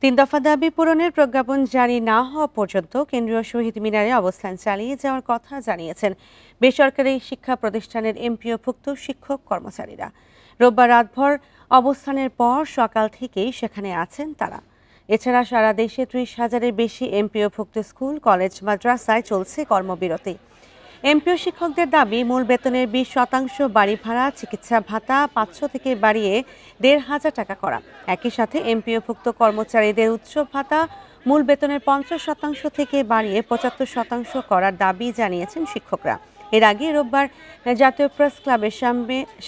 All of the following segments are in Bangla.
তিন দফা দাবি পূরণের প্রজ্ঞাপন জারি না হওয়া পর্যন্ত কেন্দ্রীয় শহীদ মিনারে অবস্থান চালিয়ে যাওয়ার কথা জানিয়েছেন বেসরকারি শিক্ষা প্রতিষ্ঠানের এমপিওভুক্ত শিক্ষক কর্মচারীরা। রোববার রাতভর অবস্থানের পর সকাল থেকেই সেখানে আছেন তারা। এছাড়া সারা দেশে ৩০,০০০-এর বেশি এমপিওভুক্ত স্কুল, কলেজ, মাদ্রাসায় চলছে কর্মবিরতি। এমপিও শিক্ষকদের দাবি, মূল বেতনের ২০% বাড়ি ভাড়া, চিকিৎসা ভাতা ৫০০ থেকে বাড়িয়ে ১৫০০ টাকা করা। একই সাথে এমপিওভুক্ত কর্মচারীদের উৎসব ভাতা মূল বেতনের ৫০% থেকে বাড়িয়ে ৭৫% করার দাবি জানিয়েছেন শিক্ষকরা। এর আগে রোববার জাতীয় প্রেস ক্লাবের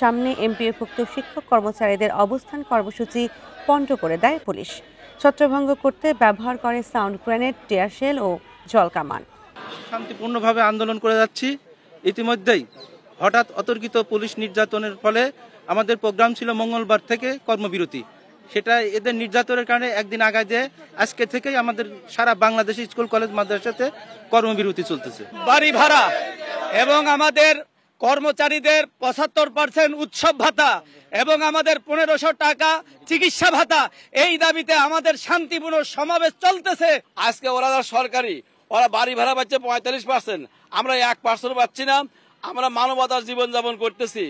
সামনে এমপিওভুক্ত শিক্ষক কর্মচারীদের অবস্থান কর্মসূচি পণ্ড করে দেয় পুলিশ। ছত্রভঙ্গ করতে ব্যবহার করে সাউন্ড গ্রেনেড, টিয়ারশেল ও জলকামান। শান্তিপূর্ণভাবে আন্দোলন করে যাচ্ছি। ইতিমধ্যেই হঠাৎ অতর্কিত পুলিশ নির্যাতনের ফলে আমাদের প্রোগ্রাম ছিল মঙ্গলবার থেকে কর্মবিরতি। সেটা এদের নির্যাতনের কারণে একদিন আগায় দিয়ে আজকে থেকেই আমাদের সারা বাংলাদেশে স্কুল, কলেজ, মাদ্রাসাতে কর্মবিরতি চলতেছে। বাড়ি ভাড়া এবং আমাদের কর্মচারীদের ৭৫% উৎসব ভাতা এবং আমাদের ১৫০০ টাকা চিকিৎসা ভাতা, এই দাবিতে আমাদের শান্তিপূর্ণ সমাবেশ চলতেছে। আজকে ওরা সরকারি, ওরা বাড়ি ভাড়া পাচ্ছে ৪৫%, আমরা ১% পাচ্ছি না। আমরা মানবতার জীবনযাপন করতেছি।